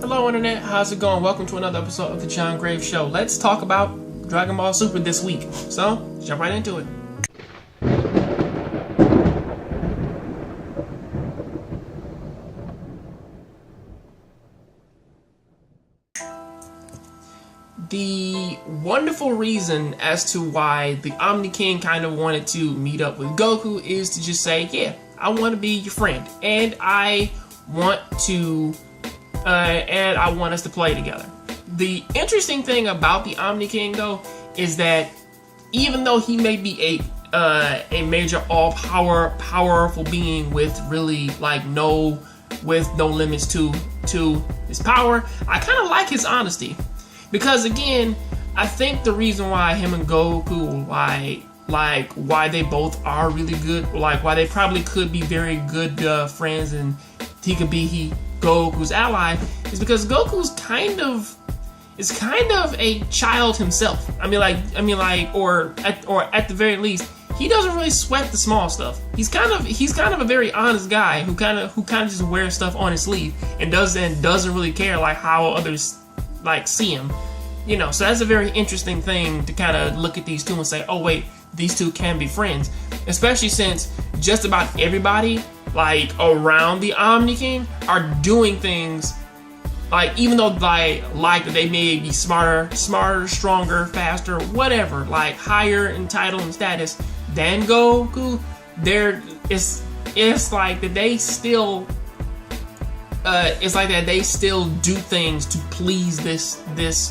Hello Internet, how's it going? Welcome to another episode of the Jongravesshow. Let's talk about Dragon Ball Super this week. So, let's jump right into it. The wonderful reason as to why the Omni King kind of wanted to meet up with Goku is to just say, yeah, I want to be your friend, and I want us to play together. The interesting thing about the Omni King, though, is that even though he may be a major powerful being with really like no limits to his power, I kind of like his honesty. Because again, I think the reason why him and Goku, why they both are really good, like why they probably could be very good friends, and he could be Goku's ally, is because Goku's kind of a child himself. Or at the very least, he doesn't really sweat the small stuff. He's kind of a very honest guy who kind of just wears stuff on his sleeve and doesn't really care like how others like see him, you know. So that's a very interesting thing to kind of look at these two and say, oh wait, these two can be friends, especially since just about everybody like around the Omni King are doing things like, even though like they may be smarter, stronger, faster, whatever, like higher in title and status than Goku, it's like that they still they still do things to please this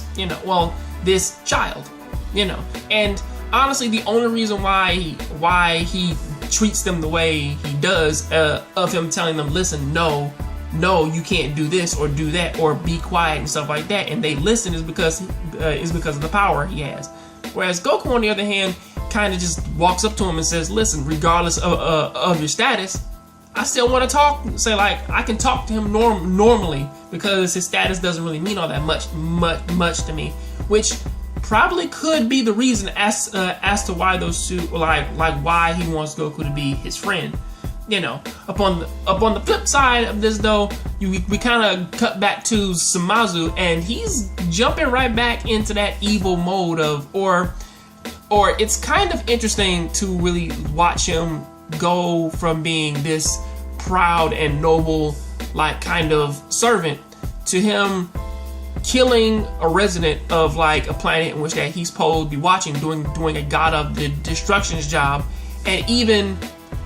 child, you know. And honestly, the only reason why he treats them the way he does, of him telling them, listen, no, you can't do this or do that or be quiet and stuff like that, and they listen, is because of the power he has. Whereas Goku, on the other hand, kind of just walks up to him and says, listen, regardless of your status, I still want to talk. Say like, I can talk to him normally because his status doesn't really mean all that much to me, which probably could be the reason as to why those two, like why he wants Goku to be his friend. You know, upon the flip side of this, though, we kind of cut back to Samazu, and he's jumping right back into that evil mode or it's kind of interesting to really watch him go from being this proud and noble, like, kind of servant, to him killing a resident of like a planet in which that he's supposed to be watching, doing a god of the destruction's job, and even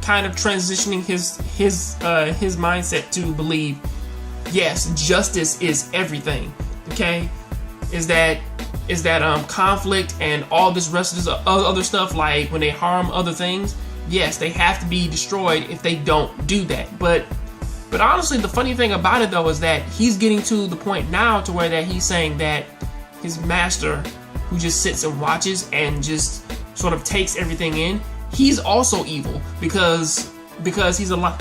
kind of transitioning his mindset to believe, yes, justice is everything. Okay, is that conflict and all this rest of other stuff, like when they harm other things, yes, they have to be destroyed if they don't do that. But honestly, the funny thing about it, though, is that he's getting to the point now to where that he's saying that his master, who just sits and watches and just sort of takes everything in, he's also evil because he's allowing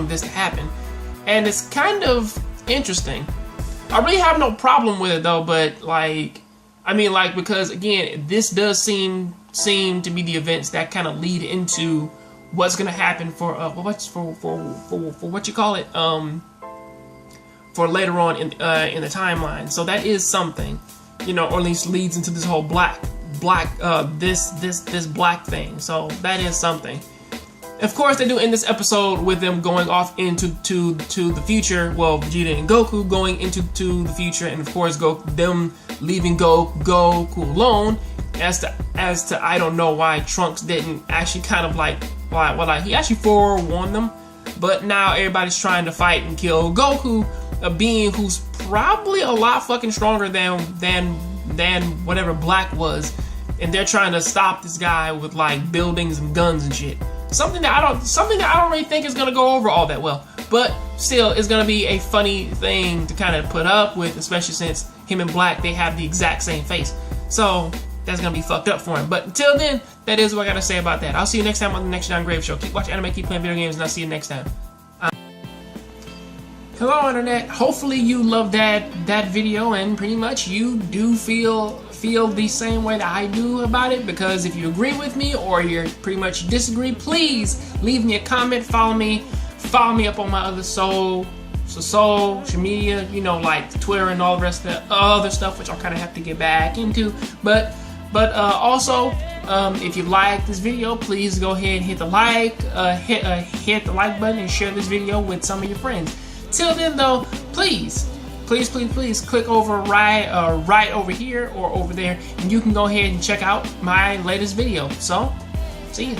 this to happen. And it's kind of interesting. I really have no problem with it, though, but because again, this does seem to be the events that kind of lead into what's gonna happen for what you call it, for later on in the timeline. So that is something, you know, or at least leads into this whole this black thing. So that is something. Of course, they do end this episode with them going off into the future. Well, Vegeta and Goku going into the future, and of course, them leaving Goku alone. As to I don't know why Trunks didn't actually kind of he actually forewarned them, but now everybody's trying to fight and kill Goku, a being who's probably a lot fucking stronger than whatever Black was, and they're trying to stop this guy with like buildings and guns and shit. Something that I don't really think is gonna go over all that well, but still, it's gonna be a funny thing to kind of put up with, especially since him and Black, they have the exact same face. So that's gonna be fucked up for him. But until then, that is what I gotta say about that. I'll see you next time on the next Jongravesshow. Keep watching anime, keep playing video games, and I'll see you next time. Hello Internet. Hopefully you loved that video, and pretty much you do feel the same way that I do about it, because if you agree with me or you pretty much disagree, please leave me a comment, follow me up on my other social media, you know, like Twitter and all the rest of the other stuff, which I'll kind of have to get back into. But also, if you like this video, please go ahead and hit the like, hit the like button and share this video with some of your friends. Till then, though, please click over right over here or over there, and you can go ahead and check out my latest video. So, see you.